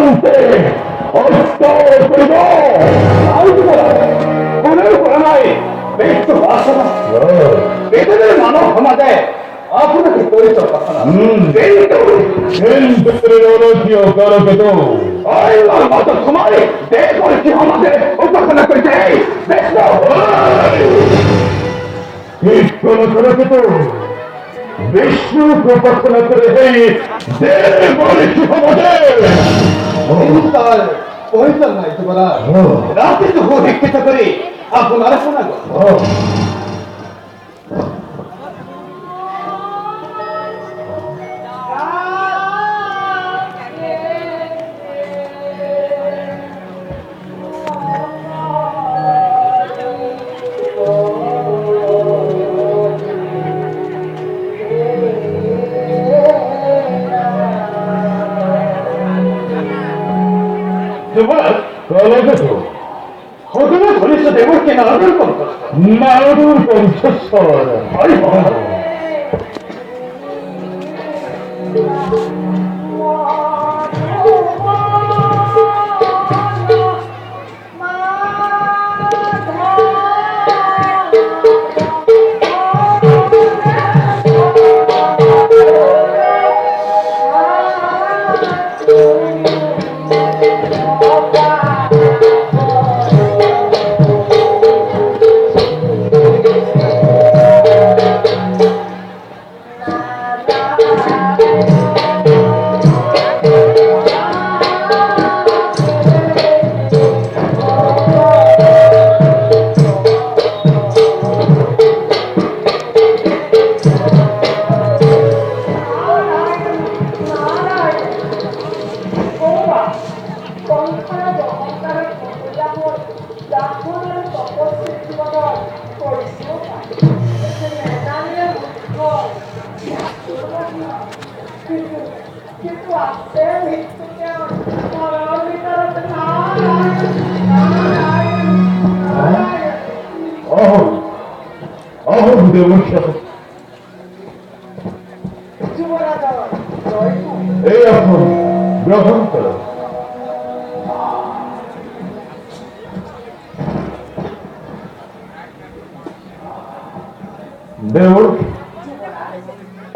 চূড়ান্তে হত্যা করিব। মনের করা নাই ব্যক্ত বাসনা বেদনের মানব সমাজে আপনাকে পরিচয় কথা না সময় দেশ করেছি আমাদের উপাসনা করেছে বিষ্ণু উপাসনা করে পরিচয় নাই তোমরা রাতে তো শিক্ষিত করি আপনারা শোনা গো ঘনিষ্ঠ দেবকে নারদুর কণ্ঠস্বর এই এখন গ্রহণ করো। দেউল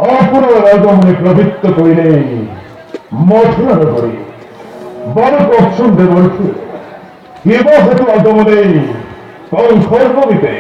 অপুর রাজমনে প্রবৃত্ত করিলে মথুরা করি বড় পছন্দ দেবর্ষি কেব হেতু আগমনে কঙ্কর্ম বিপে